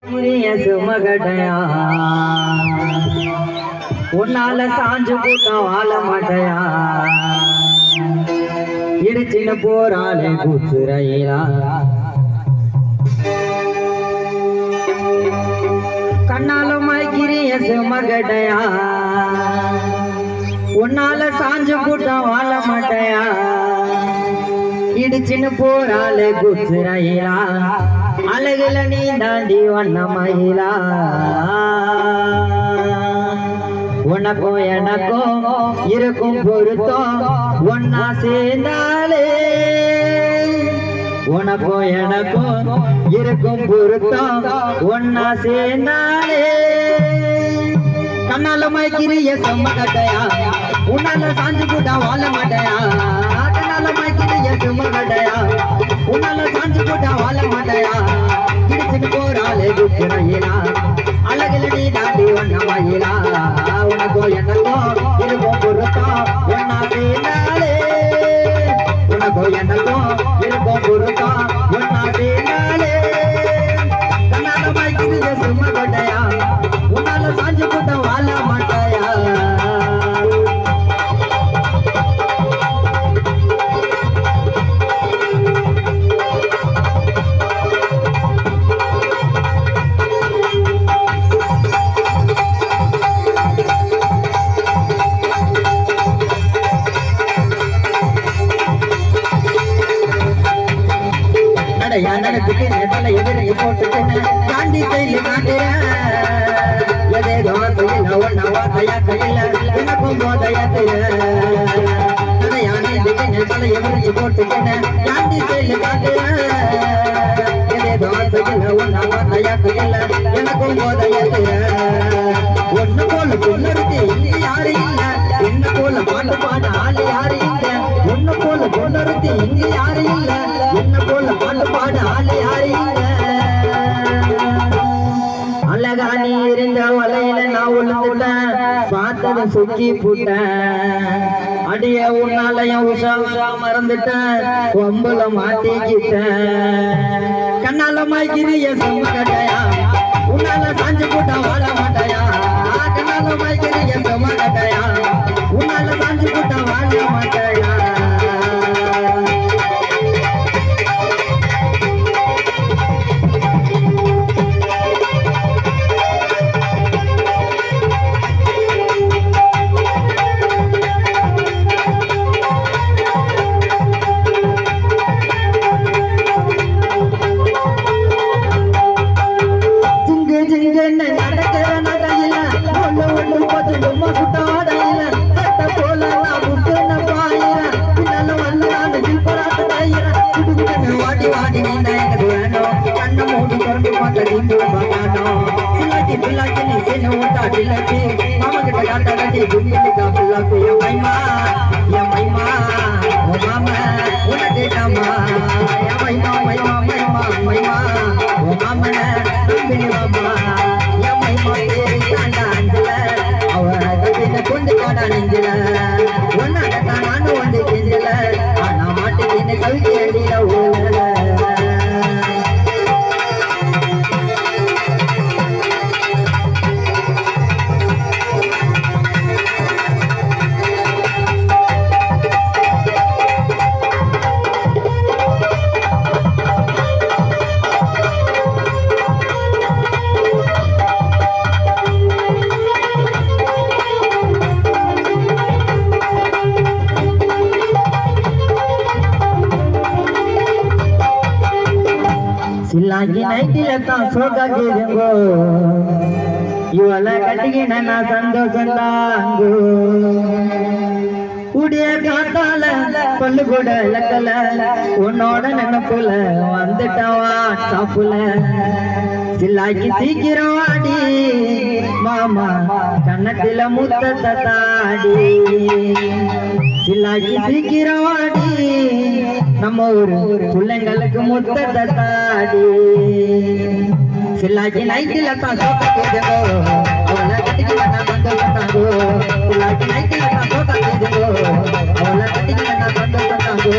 சுமகடையா உன்னால சாஞ்சு கூட்டம் வாழ மாட்டையா இடிச்சின்னு போறாளே கூத்துறையிலா கண்ணாலும் மயக்கிறிய சுமகடையா உன்னால சாஞ்சு கூட்டம் வாழ மாட்டையா இடிச்சின்னு போறாளே கூத்துறையிலா அழகுல நீ தாண்டி வண்ண மயிலா உனக்கும் எனக்கும் இருக்கும் பொருத்தம் ஒன்னா சேர்ந்தாலே உனக்கும் எனக்கும் இருக்கும் பொருத்தம் ஒன்னா சேர்ந்தாலே கண்ணால மயக்கிறிய சுமகடையா உன்னால சாஞ்சு கூட்டம் வாழ மாட்டையா கண்ணால மயக்கிறிய சுமகடையா உன்னால சாஞ்சு கூட்டம் வாழ மாட்டையா இடிச்சுட்டு போறாளே குத்துறையிலா அழகுல நீ தாண்டி ஒன்ன மயிலா உனக்கோ எனக்கோ இருக்கும் பொருத்தம் ஒன்னா சேர்ந்தாலே உனக்கோ எனக்கோ இருக்கும் பொருத்தம் ஒன்னா சேர்ந்தாலே கண்ணால மயக்கிறிய சுமகடையா உன்னால சாஞ்சு கூட்டம் வாழ மாட்டையா நடத்துக்கு நேரத்துல எதிரைய போட்டுட்டு தாண்டி கையில காட்டுறேன் எதேதோ கையில ஒன்னா வார்த்தையா கையில எனக்கும் போதையத்துல யானைக்கு நேரத்துல எதிரைய போட்டுட்டு தாண்டி கையில காட்டுறேன் எதேதோ கையில ஒன்னா வார்த்தையா கையில எனக்கும் போதையத்துல ஒன்னு போல பொண்ணு இங்க யாரு இல்ல என்ன போல பாட்டு பாட ஆளு யாரு இல்ல ஒன்னு போல பொண்ணு இங்க யாரு இல்ல என்ன போல பாட்டு பாட ஆளு யாரு இல்ல அழகா நீ இருந்த வலையில நான் உளுந்துட்டேன் பார்த்தத சுக்கி புட்டேன் அடிய உன்னாலயம் உஷா உஷா மறந்துட்டேன் கொம்புல மாட்டிக்கிட்டேன் கண்ணால மாய்க்கிறிய சுமகடையா உன்னால சாஞ்சு கூட்டம் வாழ மாட்டையா கண்ணால மாய்க்கிறிய சுமகடையா உன்னால சாஞ்சு கூட்டம் வாழ மாட்டையா சில்லாங்கி நைட்டில தான் சோகாகிருங்கோ இவளை கட்டிக்கின நான் சந்தோஷம் தாங்கோ உடைய காத்தால பல்லு கூட இலக்கல உன்னோட நினைப்புல வந்துட்டவா சாப்புல சில்லாக்கி சீக்கிரம் ஆடி மாமா கண்ணத்தில முத்தத்தை தாடி சில்லாக்கி சீக்கிரம் ஆடி நம்ம ஒரு பிள்ளைங்களுக்கு முத்தத்தை தாடி சில்லாக்கி நைட்டில தான் சோகாகிருங்கோ அவளை கட்டிக்கின நான் சந்தோஷம் தாங்கோ சில்லாக்கி நைட்டில தான் சோகாகிருங்கோ அவளை கட்டிக்கின நான் சந்தோஷம் தாங்கோ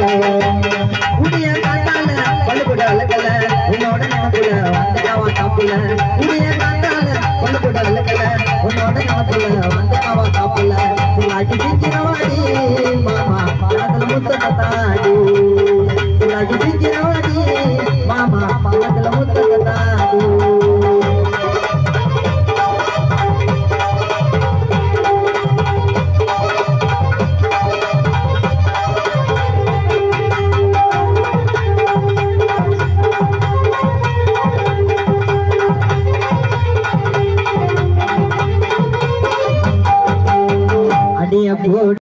உடைய காத்தால பல்லு கூட இலக்கல உன்னோட நினைப்புல வந்துட்டவா மாப்பிள்ள உடைய காட்டால கொண்டு கூட விளக்கல உன்னோட நமக்குள்ள வந்து மாவா காப்புல சிலாக்கி சிக்கிரவாடி மாமா காதல் முத்த தாடி சிலாக்கி